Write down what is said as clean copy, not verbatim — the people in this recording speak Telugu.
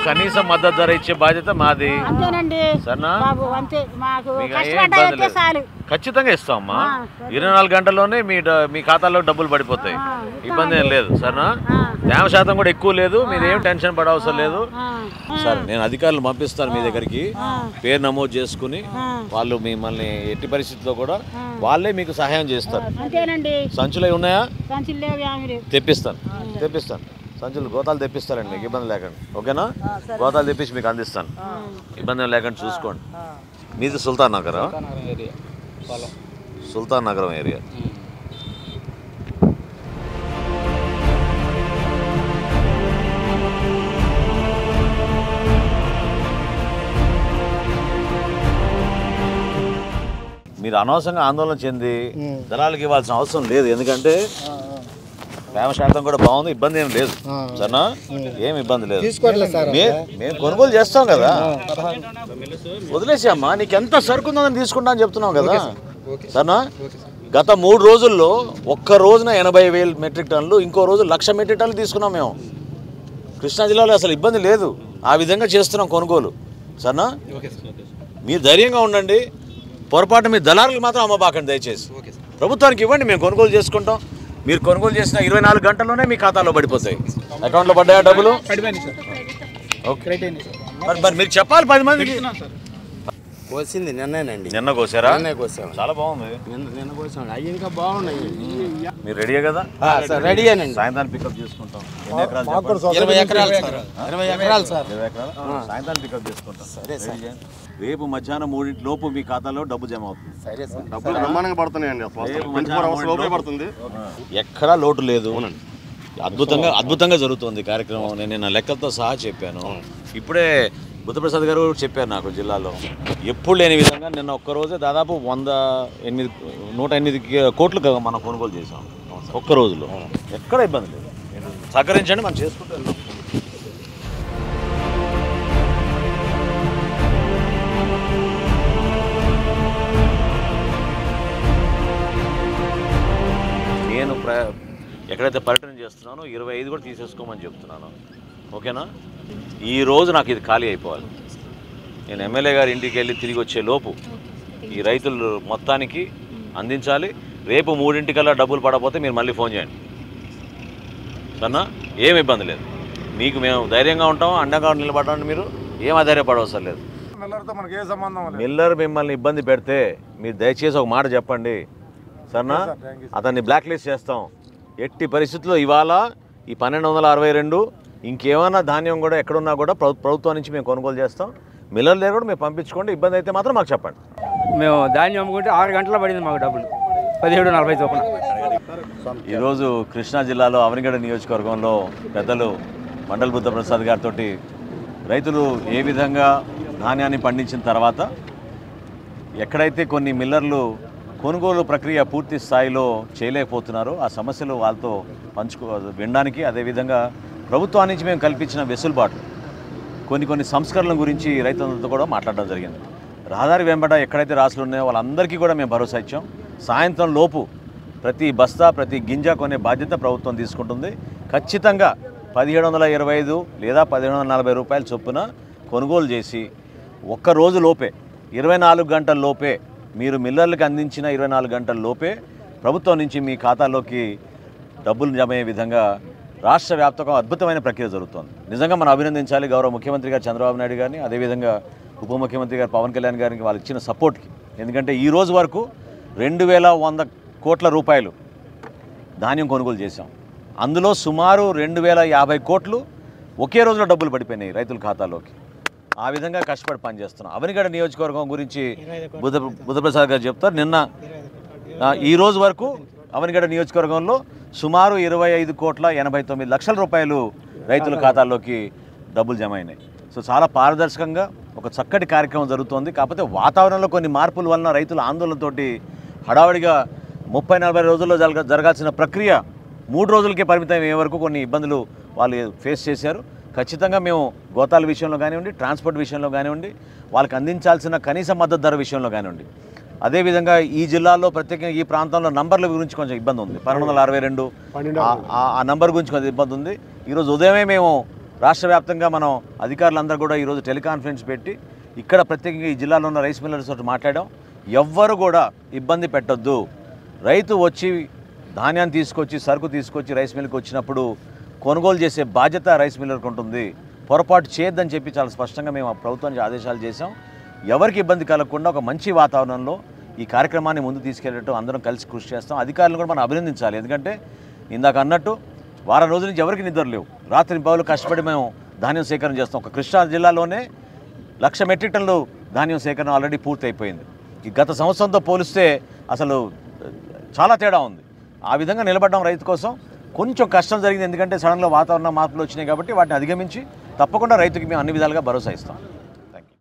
కనీస మద్దతు ధర ఇచ్చే బాధ్యత మాది. అంతేనండి సరేనా? అంతే మాకు చాలు ఖచ్చితంగా ఇస్తామమ్మా. 24 గంటల్లోనే మీ ఖాతాలో డబ్బులు పడిపోతాయి. ఇబ్బంది ఏం లేదు. సరేనా? తేమ శాతం కూడా ఎక్కువ లేదు. మీరు ఏం టెన్షన్ పడవసరం లేదు. సరే, నేను అధికారులు పంపిస్తాను మీ దగ్గరికి. పేరు నమోదు చేసుకుని వాళ్ళు మిమ్మల్ని ఎట్టి పరిస్థితుల్లో కూడా వాళ్ళే మీకు సహాయం చేస్తారు. సంచులు ఉన్నాయా? తెప్పిస్తాను సంచులు గోతాలు తెప్పిస్తారండి, మీకు ఇబ్బంది లేకుండా. ఓకేనా? గోతాలు తెప్పించి మీకు అందిస్తాను, ఇబ్బంది లేకుండా చూసుకోండి. మీది సుల్తాన్ నగర్ ఏరియా. మీరు అనవసరంగా ఆందోళన చెంది దళాలకు ఇవ్వాల్సిన అవసరం లేదు. ఎందుకంటే తేమ శాతం కూడా బాగుంది, ఇబ్బంది ఏం లేదు. సరేనా? ఏం ఇబ్బంది లేదు. మేము కొనుగోలు చేస్తాం కదా, వదిలేసి అమ్మా. నీకు ఎంత సరుకు ఉందని తీసుకుంటా అని చెప్తున్నావు కదా. సరేనా? గత 3 రోజుల్లో ఒక్క రోజున 80,000 మెట్రిక్ టన్నులు, ఇంకో రోజు 1,00,000 మెట్రిక్ టన్నులు తీసుకున్నాం మేము. కృష్ణా జిల్లాలో అసలు ఇబ్బంది లేదు. ఆ విధంగా చేస్తున్నాం కొనుగోలు. సరేనా? మీరు ధైర్యంగా ఉండండి. పొరపాటు మీ దళారులకు మాత్రం అమ్మబాకండి దయచేసి. ప్రభుత్వానికి ఇవ్వండి, మేము కొనుగోలు చేసుకుంటాం. మీరు కొనుగోలు చేసిన 24 గంటల్లోనే మీ ఖాతాలో పడిపోతాయి. అకౌంట్లో పడ్డాయా డబ్బులు? మరి మీరు చెప్పాలి 10 మందికి. కోసింది నిన్నేనండి. నిన్న కోసారా? కోసాము. చాలా బాగుంది. నిన్న కోసాము. అవి ఇంకా బాగున్నాయి. మీరు రెడీయే కదా? రెడీయేనండి. సాయంత్రాన్ని పికప్ చేసుకుంటాం. ఎన్ని ఎకరాలు? 20 ఎకరాలు సార్. 20 ఎకరాలు సార్. 20 ఎకరాలు సాయంత్రాన్ని పికప్ చేసుకుంటాం. సరే సార్. రేపు మధ్యాహ్నం 3 లోపు మీ ఖాతాలో డబ్బు జమ అవుతుంది. సరే సార్. డబ్బులు బ్రహ్మాండంగా పడుతున్నాయండి. ఎక్కడా లోటు లేదు. అద్భుతంగా జరుగుతుంది కార్యక్రమం. నేను నిన్న లెక్కలతో సహా చెప్పాను. ఇప్పుడే బుద్ధప్రసాద్ గారు చెప్పారు నాకు జిల్లాలో ఎప్పుడు లేని విధంగా నిన్న ఒక్కరోజే దాదాపు 108 కోట్లు మనం కొనుగోలు చేసాం ఒక్క రోజులో. ఎక్కడ ఇబ్బంది లేదు. సహకరించండి, మనం చేసుకుంటూ వెళ్దాం. నేను ఎక్కడైతే పర్యటన చేస్తున్నానో 25 కూడా తీసేసుకోమని చెప్తున్నాను. ఓకేనా? ఈరోజు నాకు ఇది ఖాళీ అయిపోవాలి. నేను ఎమ్మెల్యే గారి ఇంటికి వెళ్ళి తిరిగి వచ్చే లోపు ఈ రైతులు మొత్తానికి అందించాలి. రేపు 3 డబ్బులు పడకపోతే మీరు మళ్ళీ ఫోన్ చేయండి. సరేనా? ఏమి ఇబ్బంది లేదు. మీకు మేము ధైర్యంగా ఉంటాం, అండగా నిలబడండి. మీరు ఏం అధైర్యపడవసరం లేదు. మిల్లర్ మిమ్మల్ని ఇబ్బంది పెడితే మీరు దయచేసి ఒక మాట చెప్పండి. సరేనా? అతన్ని బ్లాక్ లిస్ట్ చేస్తాం. ఎట్టి పరిస్థితుల్లో ఇవాళ ఈ 1262 ఇంకేమైనా ధాన్యం కూడా ఎక్కడున్నా కూడా ప్రభుత్వం నుంచి మేము కొనుగోలు చేస్తాం. మిల్లర్ దగ్గర కూడా మేము పంపించుకోండి. ఇబ్బంది అయితే మాత్రం మాకు చెప్పండి. మేము ధాన్యం అమ్ముకుంటే 6 గంటల్లో పడింది మాకు డబ్బులు 17:40 చొప్పున. ఈరోజు కృష్ణా జిల్లాలో అవనిగడ్డ నియోజకవర్గంలో పెద్దలు మండల్ బుద్ధప్రసాద్ గారితో రైతులు ఏ విధంగా ధాన్యాన్ని పండించిన తర్వాత ఎక్కడైతే కొన్ని మిల్లర్లు కొనుగోలు ప్రక్రియ పూర్తి స్థాయిలో చేయలేకపోతున్నారో ఆ సమస్యలు వాళ్ళతో వినడానికి, అదేవిధంగా ప్రభుత్వాన్ని నుంచి మేము కల్పించిన వెసులుబాటు కొన్ని సంస్కరణల గురించి రైతులతో కూడా మాట్లాడడం జరిగింది. రహదారి వెంబడ ఎక్కడైతే రాసులు ఉన్నాయో వాళ్ళందరికీ కూడా మేము భరోసా ఇచ్చాం. సాయంత్రం లోపు ప్రతి బస్తా ప్రతి గింజ కొనే బాధ్యత ప్రభుత్వం తీసుకుంటుంది. ఖచ్చితంగా 1725 లేదా 1740 రూపాయల చొప్పున కొనుగోలు చేసి ఒక్క రోజు లోపే 24 గంటల లోపే మీరు మిల్లర్లకు అందించిన 24 గంటల లోపే ప్రభుత్వం నుంచి మీ ఖాతాలోకి డబ్బులు జమ అయ్యే విధంగా రాష్ట్ర వ్యాప్తంగా అద్భుతమైన ప్రక్రియ జరుగుతోంది. నిజంగా మనం అభినందించాలి గౌరవ ముఖ్యమంత్రి గారు చంద్రబాబు నాయుడు గారిని, అదేవిధంగా ఉప ముఖ్యమంత్రి గారు పవన్ కళ్యాణ్ గారికి వాళ్ళు ఇచ్చిన సపోర్ట్కి. ఎందుకంటే ఈ రోజు వరకు 2100 కోట్ల రూపాయలు ధాన్యం కొనుగోలు చేశాం. అందులో సుమారు 2050 కోట్లు ఒకే రోజులో డబ్బులు పడిపోయినాయి రైతుల ఖాతాలోకి. ఆ విధంగా కష్టపడి పనిచేస్తున్నాం. అవనిగడ్డ నియోజకవర్గం గురించి బుద్ధప్రసాద్ గారు చెప్తారు. నిన్న ఈ రోజు వరకు అవనిగడ్డ నియోజకవర్గంలో సుమారు 25,89 లక్షల రూపాయలు రైతుల ఖాతాల్లోకి డబ్బులు జమ అయినాయి. సో చాలా పారదర్శకంగా ఒక చక్కటి కార్యక్రమం జరుగుతోంది. కాకపోతే వాతావరణంలో కొన్ని మార్పుల వలన రైతుల ఆందోళనతోటి హడావడిగా 30-40 రోజుల్లో జరగాల్సిన ప్రక్రియ 3 రోజులకే పరిమితం అయ్యే వరకు కొన్ని ఇబ్బందులు వాళ్ళు ఫేస్ చేశారు. ఖచ్చితంగా మేము గోతాల విషయంలో కానివ్వండి, ట్రాన్స్పోర్ట్ విషయంలో కానివ్వండి, వాళ్ళకి అందించాల్సిన కనీస మద్దతు ధర విషయంలో కానివ్వండి, అదేవిధంగా ఈ జిల్లాలో ప్రత్యేకంగా ఈ ప్రాంతంలో నంబర్ల గురించి కొంచెం ఇబ్బంది ఉంది. 1262 ఆ నంబర్ గురించి కొంచెం ఇబ్బంది ఉంది. ఈరోజు ఉదయమే మేము రాష్ట్ర వ్యాప్తంగా మనం అధికారులందరూ కూడా ఈరోజు టెలికాన్ఫరెన్స్ పెట్టి ఇక్కడ ప్రత్యేకంగా ఈ జిల్లాలో ఉన్న రైస్ మిల్లర్స్ తోటి మాట్లాడాం. ఎవ్వరు కూడా ఇబ్బంది పెట్టొద్దు. రైతు వచ్చి ధాన్యాన్ని తీసుకొచ్చి సరుకు తీసుకొచ్చి రైస్ మిల్కి వచ్చినప్పుడు కొనుగోలు చేసే బాధ్యత రైస్ మిల్లర్కి ఉంటుంది. పొరపాటు చేయొద్దని చెప్పి చాలా స్పష్టంగా మేము ప్రభుత్వానికి ఆదేశాలు చేశాం. ఎవరికి ఇబ్బంది కలగకుండా ఒక మంచి వాతావరణంలో ఈ కార్యక్రమాన్ని ముందు తీసుకెళ్ళేట్టు అందరం కలిసి కృషి చేస్తాం. అధికారులను కూడా మనం అభినందించాలి. ఎందుకంటే ఇందాక అన్నట్టు వారం రోజుల నుంచి ఎవరికి నిద్ర లేవు. రాత్రి పౌలు కష్టపడి మేము ధాన్యం సేకరణ చేస్తాం. ఒక కృష్ణా జిల్లాలోనే 1,00,000 మెట్రిక్ టన్నులు ధాన్యం సేకరణ ఆల్రెడీ పూర్తి అయిపోయింది. ఈ గత సంవత్సరంతో పోలిస్తే అసలు చాలా తేడా ఉంది. ఆ విధంగా నిలబడ్డాం రైతు కోసం. కొంచెం కష్టం జరిగింది, ఎందుకంటే సడన్గా వాతావరణ మార్పులు వచ్చినాయి కాబట్టి వాటిని అధిగమించి తప్పకుండా రైతుకి మేము అన్ని విధాలుగా భరోసా ఇస్తాం.